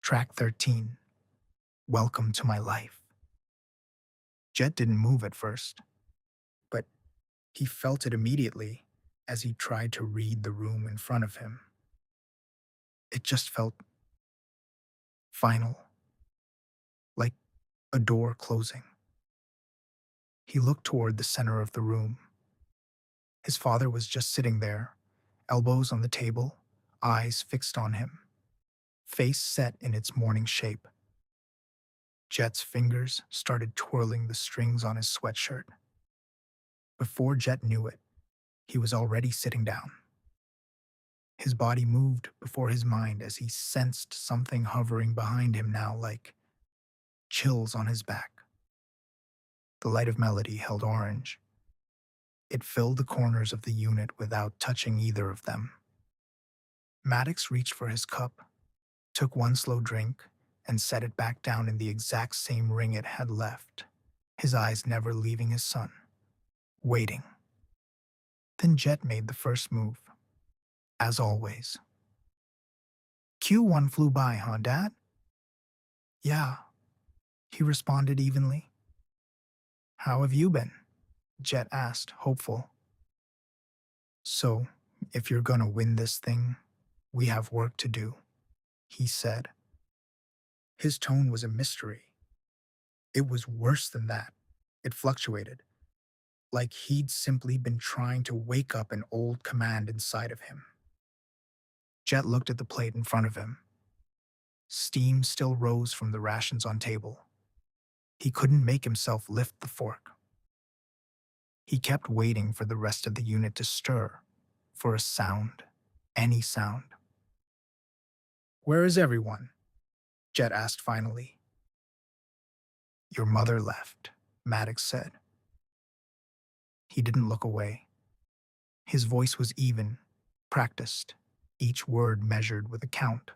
Track 13. Welcome to my life. Jet didn't move at first, but he felt it immediately as he tried to read the room in front of him. It just felt final, like a door closing. He looked toward the center of the room. His father was just sitting there, elbows on the table, eyes fixed on him, face set in its morning shape. Jet's fingers started twirling the strings on his sweatshirt. Before Jet knew it, he was already sitting down. His body moved before his mind as he sensed something hovering behind him now, like chills on his back. The light of melody held orange. It filled the corners of the unit without touching either of them. Maddox reached for his cup, took one slow drink, and set it back down in the exact same ring it had left, his eyes never leaving his son, waiting. Then Jet made the first move, as always. Q1 flew by, huh, Dad? Yeah, he responded evenly. How have you been? Jet asked, hopeful. So, if you're gonna win this thing, we have work to do, he said. His tone was a mystery. It was worse than that. It fluctuated, like he'd simply been trying to wake up an old command inside of him. Jet looked at the plate in front of him. Steam still rose from the rations on table. He couldn't make himself lift the fork. He kept waiting for the rest of the unit to stir, for a sound, any sound. Where is everyone? Jet asked finally. Your mother left, Maddox said. He didn't look away. His voice was even, practiced, each word measured with a count.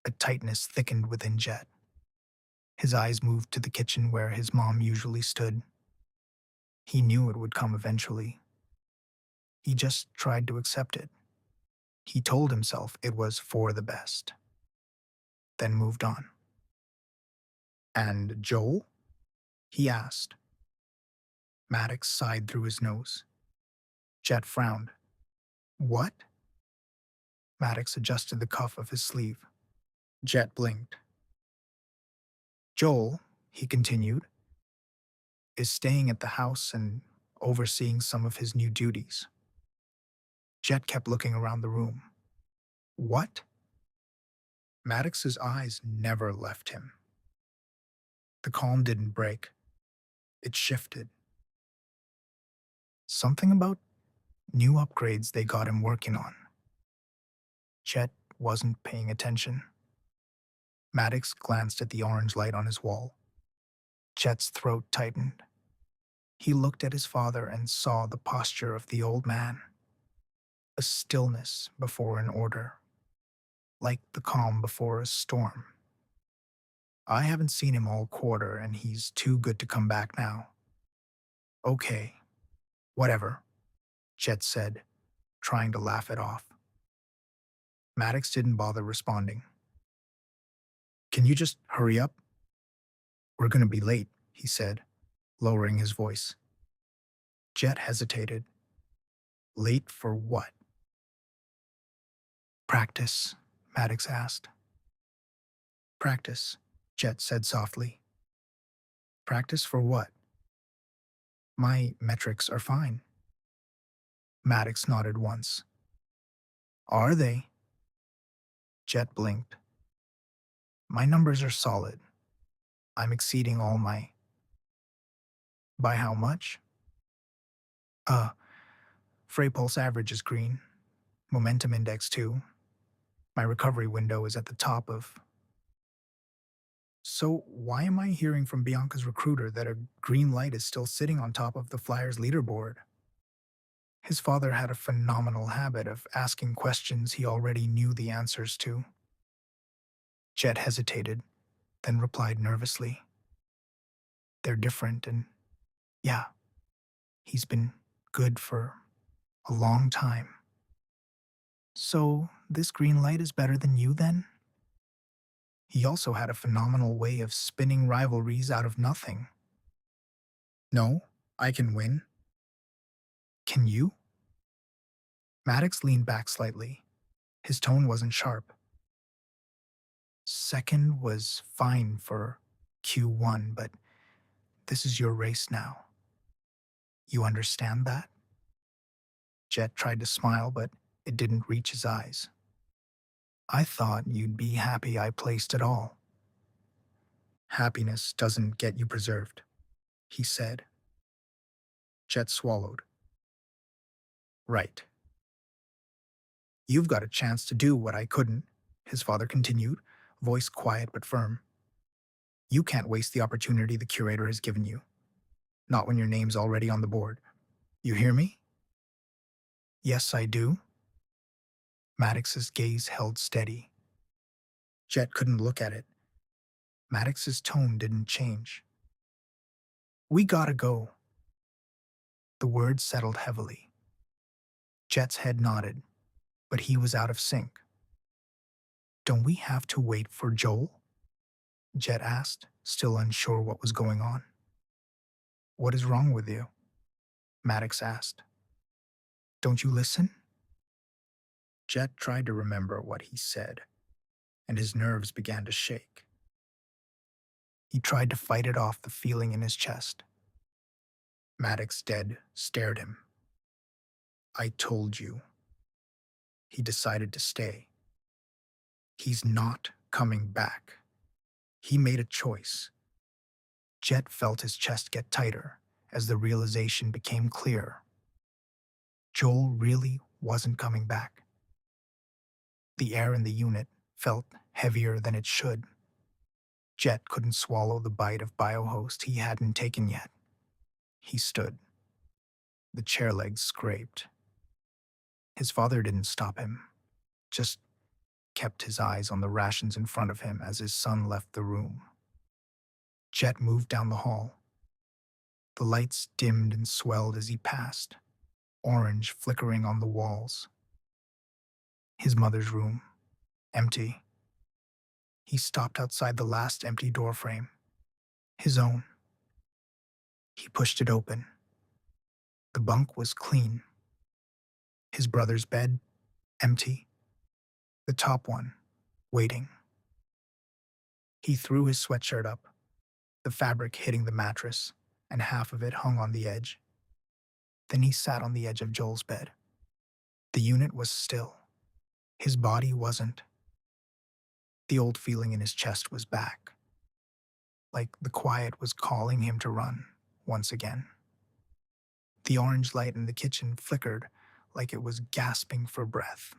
A tightness thickened within Jet. His eyes moved to the kitchen where his mom usually stood. He knew it would come eventually. He just tried to accept it. He told himself it was for the best, then moved on. And Joel? He asked. Maddox sighed through his nose. Jet frowned. What? Maddox adjusted the cuff of his sleeve. Jet blinked. Joel, he continued, is staying at the house and overseeing some of his new duties. Jet kept looking around the room. What? Maddox's eyes never left him. The calm didn't break. It shifted. Something about new upgrades they got him working on. Jet wasn't paying attention. Maddox glanced at the orange light on his wall. Jet's throat tightened. He looked at his father and saw the posture of the old man. A stillness before an order, like the calm before a storm. I haven't seen him all quarter, and he's too good to come back now. Okay, whatever, Jet said, trying to laugh it off. Maddox didn't bother responding. Can you just hurry up? We're gonna be late, he said, lowering his voice. Jet hesitated. Late for what? Practice, Maddox asked. Practice, Jet said softly. Practice for what? My metrics are fine. Maddox nodded once. Are they? Jet blinked. My numbers are solid. I'm exceeding all my... By how much? Uh, Frey pulse average is green. Momentum index too. My recovery window is at the top of... So why am I hearing from Bianca's recruiter that a green light is still sitting on top of the Flyers leaderboard? His father had a phenomenal habit of asking questions he already knew the answers to. Jet hesitated, then replied nervously. They're different, and yeah, he's been good for a long time. So this green light is better than you then? He also had a phenomenal way of spinning rivalries out of nothing. No, I can win. Can you? Maddox leaned back slightly. His tone wasn't sharp. Second was fine for Q1, but this is your race now. You understand that? Jet tried to smile, but it didn't reach his eyes. I thought you'd be happy I placed it all. Happiness doesn't get you preserved, he said. Jet swallowed. Right. You've got a chance to do what I couldn't, his father continued, voice quiet but firm. You can't waste the opportunity the curator has given you. Not when your name's already on the board. You hear me? Yes, I do. Maddox's gaze held steady. Jet couldn't look at it. Maddox's tone didn't change. We gotta go. The words settled heavily. Jet's head nodded, but he was out of sync. Don't we have to wait for Joel? Jet asked, still unsure what was going on. What is wrong with you? Maddox asked. Don't you listen? Jet tried to remember what he said, and his nerves began to shake. He tried to fight it off the feeling in his chest. Maddox dead stared him. I told you. He decided to stay. He's not coming back. He made a choice. Jet felt his chest get tighter as the realization became clear. Joel really wasn't coming back. The air in the unit felt heavier than it should. Jet couldn't swallow the bite of biohost he hadn't taken yet. He stood. The chair legs scraped. His father didn't stop him, just kept his eyes on the rations in front of him as his son left the room. Jet moved down the hall. The lights dimmed and swelled as he passed, orange flickering on the walls. His mother's room, empty. He stopped outside the last empty doorframe, his own. He pushed it open. The bunk was clean. His brother's bed, empty. The top one, waiting. He threw his sweatshirt up, the fabric hitting the mattress, and half of it hung on the edge. Then he sat on the edge of Joel's bed. The unit was still. His body wasn't. The old feeling in his chest was back, like the quiet was calling him to run once again. The orange light in the kitchen flickered like it was gasping for breath.